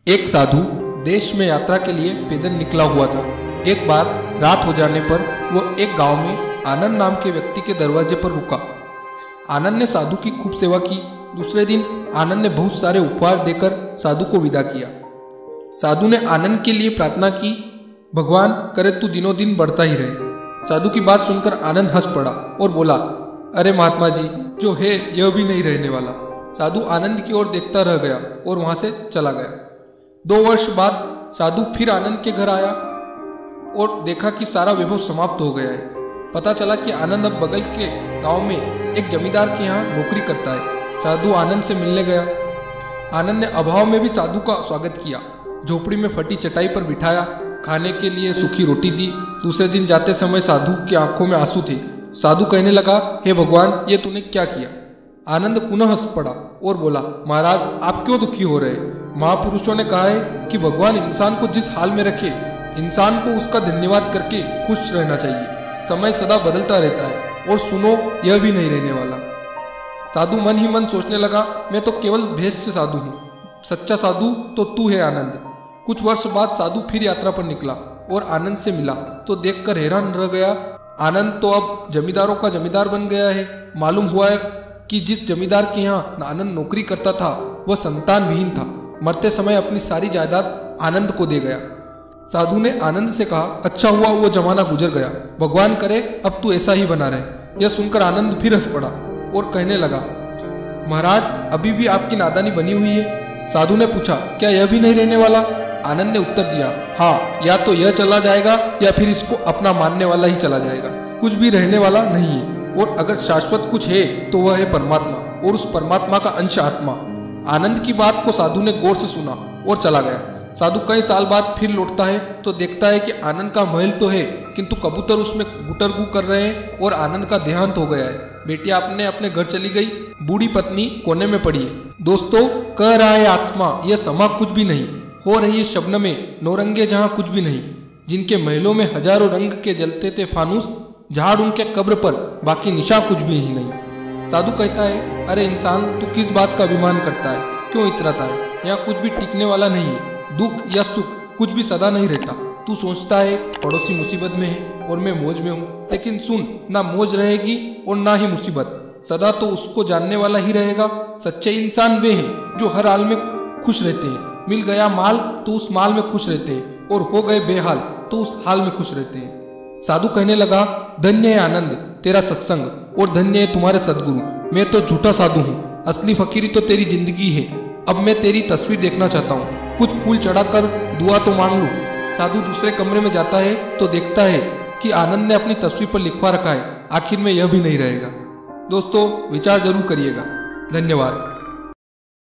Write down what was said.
एक साधु देश में यात्रा के लिए पैदल निकला हुआ था। एक बार रात हो जाने पर वो एक गांव में आनंद नाम के व्यक्ति के दरवाजे पर रुका। आनंद ने साधु की खूब सेवा की। दूसरे दिन आनंद ने बहुत सारे उपहार देकर साधु को विदा किया। साधु ने आनंद के लिए प्रार्थना की, भगवान करे तू दिनों दिन बढ़ता ही रहे। साधु की बात सुनकर आनंद हंस पड़ा और बोला, अरे महात्मा जी, जो है यह भी नहीं रहने वाला। साधु आनंद की ओर देखता रह गया और वहां से चला गया। 2 वर्ष बाद साधु फिर आनंद के घर आया और देखा कि सारा वैभव समाप्त हो गया है। पता चला कि आनंद अब बगल के गांव में एक जमींदार के यहाँ नौकरी करता है। साधु आनंद से मिलने गया। आनंद ने अभाव में भी साधु का स्वागत किया। झोपड़ी में फटी चटाई पर बिठाया, खाने के लिए सूखी रोटी दी। दूसरे दिन जाते समय साधु की आंखों में आंसू थे। साधु कहने लगा, हे भगवान, ये तूने क्या किया? आनंद पुनः हंस पड़ा और बोला, महाराज, आप क्यों दुखी हो रहे? महापुरुषों ने कहा है कि भगवान इंसान को जिस हाल में रखे, इंसान को उसका धन्यवाद करके खुश रहना चाहिए। समय सदा बदलता रहता है और सुनो, यह भी नहीं रहने वाला। साधु मन ही मन सोचने लगा, मैं तो केवल भेष से साधु हूँ, सच्चा साधु तो तू है आनंद। कुछ वर्ष बाद साधु फिर यात्रा पर निकला और आनंद से मिला तो देखकर हैरान रह गया। आनंद तो अब जमींदारों का जमींदार बन गया है। मालूम हुआ है कि जिस जमींदार के यहाँ आनंद नौकरी करता था वह संतान विहीन था। मरते समय अपनी सारी जायदाद आनंद को दे गया। साधु ने आनंद से कहा, अच्छा हुआ वो जमाना गुजर गया, भगवान करे अब तू ऐसा ही बना रहे। यह सुनकर आनंद फिर हंस पड़ा और कहने लगा, महाराज, अभी भी आपकी नादानी बनी हुई है। साधु ने पूछा, क्या यह भी नहीं रहने वाला? आनंद ने उत्तर दिया, हाँ, या तो यह चला जाएगा या फिर इसको अपना मानने वाला ही चला जाएगा। कुछ भी रहने वाला नहीं है। और अगर शाश्वत कुछ है तो वह है परमात्मा और उस परमात्मा का अंश आत्मा। आनंद की बात को साधु ने गौर से सुना और चला गया। साधु कई साल बाद फिर लौटता है तो देखता है कि आनंद का महल तो है किंतु कबूतर उसमें गुटरगू कर रहे हैं और आनंद का देहांत हो गया है। बेटियां अपने अपने घर चली गई, बूढ़ी पत्नी कोने में पड़ी है। दोस्तों, कह रहा है आसमां, यह समा कुछ भी नहीं। हो रही है शबनम में नौरंगे जहाँ कुछ भी नहीं। जिनके महलों में हजारों रंग के जलते थे फानूस, झाड़ उनके कब्र पर बाकी निशा कुछ भी ही नहीं। साधु कहता है, अरे इंसान, तू किस बात का अभिमान करता है? क्यों इतराता है? यहाँ कुछ भी टिकने वाला नहीं है। दुख या सुख कुछ भी सदा नहीं रहता। तू सोचता है पड़ोसी मुसीबत में है और मैं मौज में हूँ, लेकिन सुन, ना मौज रहेगी और ना ही मुसीबत। सदा तो उसको जानने वाला ही रहेगा। सच्चे इंसान वे हैं जो हर हाल में खुश रहते हैं। मिल गया माल तो उस माल में खुश रहते हैं और हो गए बेहाल तो उस हाल में खुश रहते हैं। साधु कहने लगा, धन्य है आनंद तेरा सत्संग और धन्य है तुम्हारे सद्गुरु। मैं तो झूठा साधु हूँ, असली फकीरी तो तेरी जिंदगी है। अब मैं तेरी तस्वीर देखना चाहता हूँ, कुछ फूल चढ़ाकर दुआ तो मांग लूं। साधु दूसरे कमरे में जाता है तो देखता है कि आनंद ने अपनी तस्वीर पर लिखवा रखा है, आखिर में यह भी नहीं रहेगा। दोस्तों, विचार जरूर करिएगा। धन्यवाद।